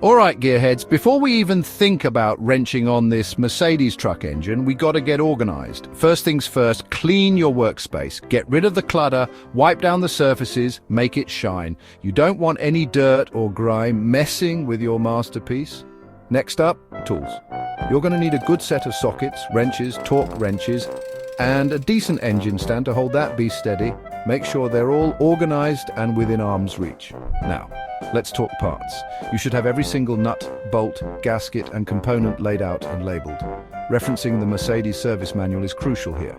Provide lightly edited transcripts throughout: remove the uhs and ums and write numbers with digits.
All right, gearheads, before we even think about wrenching on this Mercedes truck engine, we got to get organized. First things first, clean your workspace. Get rid of the clutter, wipe down the surfaces, make it shine. You don't want any dirt or grime messing with your masterpiece. Next up, tools. You're going to need a good set of sockets, wrenches, torque wrenches, and a decent engine stand to hold that beast steady. Make sure they're all organized and within arm's reach. Now, let's talk parts. You should have every single nut, bolt, gasket, and component laid out and labeled. Referencing the Mercedes service manual is crucial here.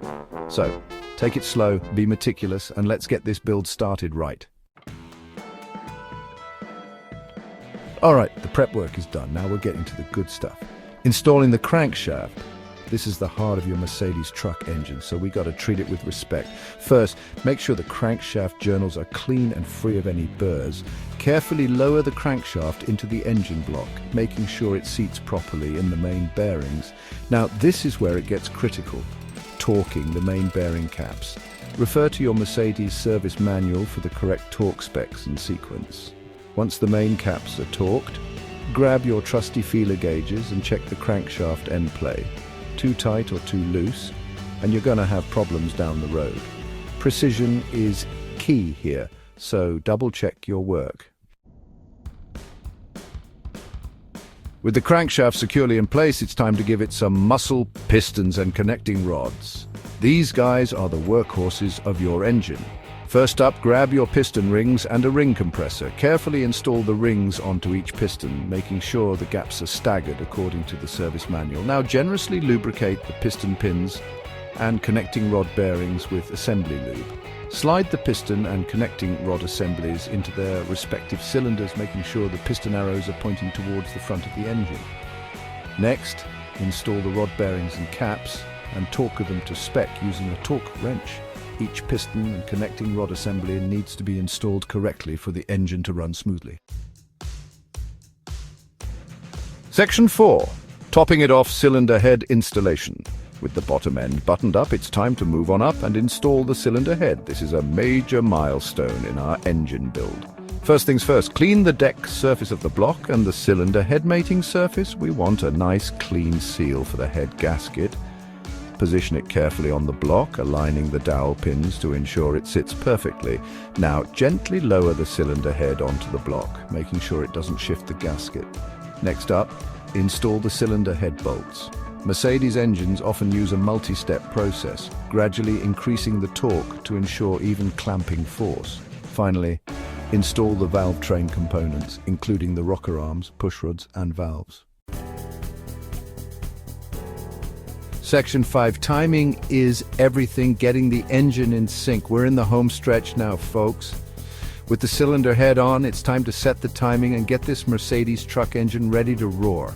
So, take it slow, be meticulous, and let's get this build started right. All right, the prep work is done. Now we're getting to the good stuff. Installing the crankshaft. This is the heart of your Mercedes truck engine, so we got to treat it with respect. First, make sure the crankshaft journals are clean and free of any burrs. Carefully lower the crankshaft into the engine block, making sure it seats properly in the main bearings. Now, this is where it gets critical, torquing the main bearing caps. Refer to your Mercedes service manual for the correct torque specs and sequence. Once the main caps are torqued, grab your trusty feeler gauges and check the crankshaft end play. Too tight or too loose, and you're going to have problems down the road. Precision is key here, so double check your work. With the crankshaft securely in place, it's time to give it some muscle, pistons, and connecting rods. These guys are the workhorses of your engine. First up, grab your piston rings and a ring compressor. Carefully install the rings onto each piston, making sure the gaps are staggered according to the service manual. Now generously lubricate the piston pins and connecting rod bearings with assembly lube. Slide the piston and connecting rod assemblies into their respective cylinders, making sure the piston arrows are pointing towards the front of the engine. Next, install the rod bearings and caps and torque them to spec using a torque wrench. Each piston and connecting rod assembly needs to be installed correctly for the engine to run smoothly. Section 4. Topping it off cylinder head installation. With the bottom end buttoned up, it's time to move on up and install the cylinder head. This is a major milestone in our engine build. First things first, clean the deck surface of the block and the cylinder head mating surface. We want a nice clean seal for the head gasket. Position it carefully on the block, aligning the dowel pins to ensure it sits perfectly. Now, gently lower the cylinder head onto the block, making sure it doesn't shift the gasket. Next up, install the cylinder head bolts. Mercedes engines often use a multi-step process, gradually increasing the torque to ensure even clamping force. Finally, install the valve train components, including the rocker arms, pushrods, and valves. Section 5, timing is everything, getting the engine in sync. We're in the home stretch now, folks. With the cylinder head on, it's time to set the timing and get this Mercedes truck engine ready to roar.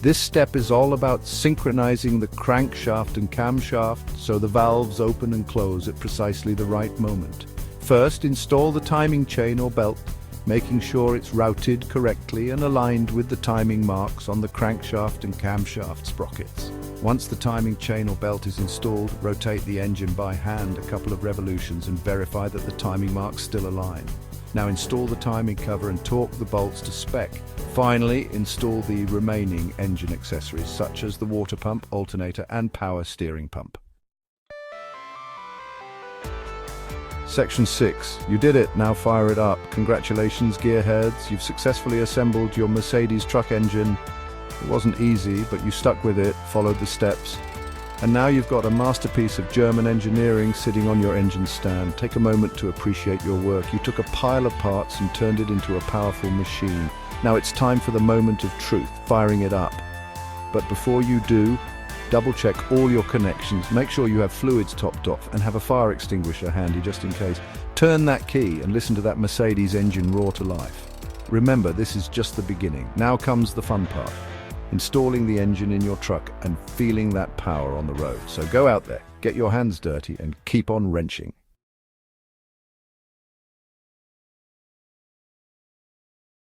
This step is all about synchronizing the crankshaft and camshaft so the valves open and close at precisely the right moment. First, install the timing chain or belt, making sure it's routed correctly and aligned with the timing marks on the crankshaft and camshaft sprockets. Once the timing chain or belt is installed, rotate the engine by hand a couple of revolutions and verify that the timing marks still align. Now install the timing cover and torque the bolts to spec. Finally, install the remaining engine accessories such as the water pump, alternator, and power steering pump. Section 6. You did it, now fire it up. Congratulations, gearheads. You've successfully assembled your Mercedes truck engine. It wasn't easy, but you stuck with it, followed the steps. And now you've got a masterpiece of German engineering sitting on your engine stand. Take a moment to appreciate your work. You took a pile of parts and turned it into a powerful machine. Now it's time for the moment of truth, firing it up. But before you do, double check all your connections. Make sure you have fluids topped off and have a fire extinguisher handy just in case. Turn that key and listen to that Mercedes engine roar to life. Remember, this is just the beginning. Now comes the fun part. Installing the engine in your truck and feeling that power on the road. So go out there, get your hands dirty, and keep on wrenching.